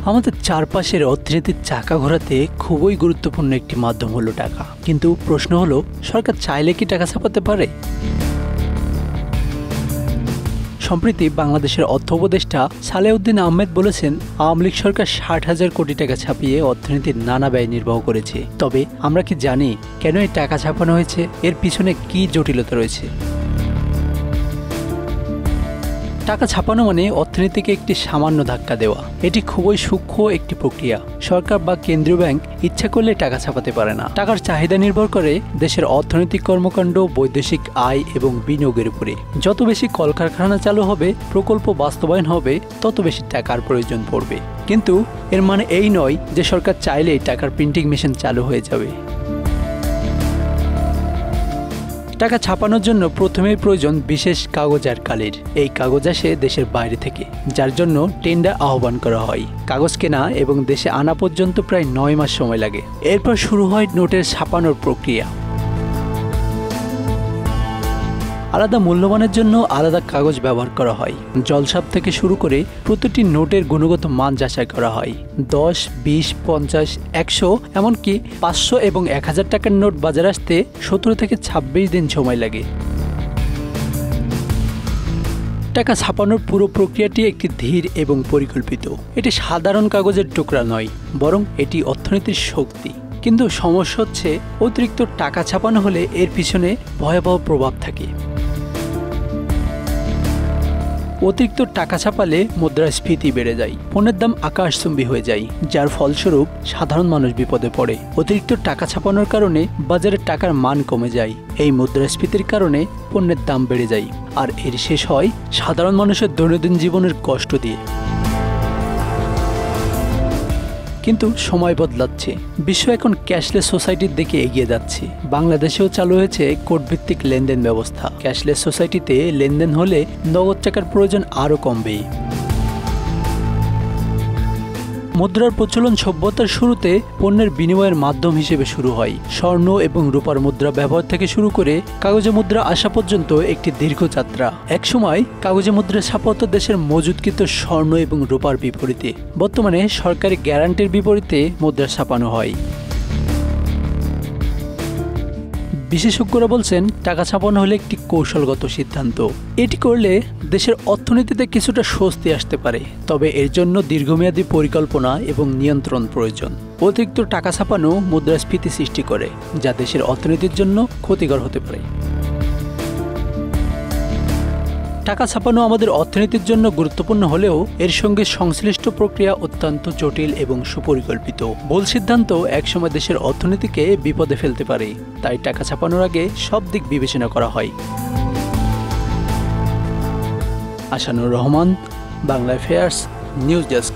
আমাদের চারপাশের অর্থনীতির চাকা ঘোরাতে খুবই গুরুত্বপূর্ণ একটি মাধ্যম হলো টাকা। কিন্তু প্রশ্ন হলো, সরকার চাইলে কি টাকা ছাপাতে পারে? সম্প্রতি বাংলাদেশের অর্থ উপদেষ্টা সালেউদ্দিন আহমেদ বলেছেন, আওয়ামী লীগ সরকার 60,000 কোটি টাকা ছাপিয়ে অর্থনীতির নানা ব্যয় নির্বাহ করেছে। তবে আমরা কি জানি কেন এই টাকা ছাপানো হয়েছে? এর পিছনে কি জটিলতা রয়েছে? টাকা ছাপানো মানে অর্থনীতিকে একটি সামান্য ধাক্কা দেওয়া। এটি খুবই সূক্ষ্ম একটি প্রক্রিয়া। সরকার বা কেন্দ্রীয় ব্যাংক ইচ্ছা করলে টাকা ছাপাতে পারে না। টাকার চাহিদা নির্ভর করে দেশের অর্থনৈতিক কর্মকাণ্ড, বৈদেশিক আয় এবং বিনিয়োগের উপরে। যত বেশি কলকারখানা চালু হবে, প্রকল্প বাস্তবায়ন হবে, তত বেশি টাকার প্রয়োজন পড়বে। কিন্তু এর মানে এই নয় যে সরকার চাইলেই টাকার প্রিন্টিং মেশিন চালু হয়ে যাবে। টাকা ছাপানোর জন্য প্রথমেই প্রয়োজন বিশেষ কাগজ আর কালির। এই কাগজ আসে দেশের বাইরে থেকে, যার জন্য টেন্ডার আহ্বান করা হয়। কাগজ কেনা এবং দেশে আনা পর্যন্ত প্রায় 9 মাস সময় লাগে। এরপর শুরু হয় নোটের ছাপানোর প্রক্রিয়া। আলাদা মূল্যমানের জন্য আলাদা কাগজ ব্যবহার করা হয়। জলছাপ থেকে শুরু করে প্রতিটি নোটের গুণগত মান যাচাই করা হয়। 10, 20, 50, 100 এমনকি 500 এবং 1000 টাকার নোট বাজারে আসতে 17 থেকে 26 দিন সময় লাগে। টাকা ছাপানোর পুরো প্রক্রিয়াটি একটি ধীর এবং পরিকল্পিত। এটি সাধারণ কাগজের টুকরা নয়, বরং এটি অর্থনীতির শক্তি। কিন্তু সমস্যা হচ্ছে, অতিরিক্ত টাকা ছাপানো হলে এর পিছনে ভয়াবহ প্রভাব থাকে। অতিরিক্ত টাকা ছাপালে মুদ্রাস্ফীতি বেড়ে যায়, পণ্যের দাম আকাশচুম্বী হয়ে যায়, যার ফলস্বরূপ সাধারণ মানুষ বিপদে পড়ে। অতিরিক্ত টাকা ছাপানোর কারণে বাজারে টাকার মান কমে যায়। এই মুদ্রাস্ফীতির কারণে পণ্যের দাম বেড়ে যায়, আর এর শেষ হয় সাধারণ মানুষের দৈনন্দিন জীবনের কষ্ট দিয়ে। কিন্তু সময় বদলাচ্ছে, বিশ্ব এখন ক্যাশলেস সোসাইটির দিকে এগিয়ে যাচ্ছে। বাংলাদেশেও চালু হয়েছে কোডভিত্তিক লেনদেন ব্যবস্থা। ক্যাশলেস সোসাইটিতে লেনদেন হলে নগদ টাকার প্রয়োজন আরও কমবে। মুদ্রার প্রচলন সভ্যতার শুরুতে পণ্যের বিনিময়ের মাধ্যম হিসেবে শুরু হয়। স্বর্ণ এবং রূপার মুদ্রা ব্যবহার থেকে শুরু করে কাগজে মুদ্রা আসা পর্যন্ত একটি দীর্ঘ যাত্রা। একসময় কাগজে মুদ্রা ছাপা হতো দেশের মজুতকৃত স্বর্ণ এবং রূপার বিপরীতে। বর্তমানে সরকারি গ্যারান্টির বিপরীতে মুদ্রা ছাপানো হয়। বিশেষজ্ঞরা বলছেন, টাকা ছাপানো হলে একটি কৌশলগত সিদ্ধান্ত। এটি করলে দেশের অর্থনীতিতে কিছুটা স্বস্তি আসতে পারে, তবে এর জন্য দীর্ঘমেয়াদী পরিকল্পনা এবং নিয়ন্ত্রণ প্রয়োজন। অতিরিক্ত টাকা ছাপানো মুদ্রাস্ফীতি সৃষ্টি করে, যা দেশের অর্থনীতির জন্য ক্ষতিকর হতে পারে। টাকা ছাপানো আমাদের অর্থনীতির জন্য গুরুত্বপূর্ণ হলেও এর সঙ্গে সংশ্লিষ্ট প্রক্রিয়া অত্যন্ত জটিল এবং সুপরিকল্পিত। ভুল সিদ্ধান্ত একসময় দেশের অর্থনীতিকে বিপদে ফেলতে পারে। তাই টাকা ছাপানোর আগে সব দিক বিবেচনা করা হয়। Asanur Rahman, Bangla affairs, news desk.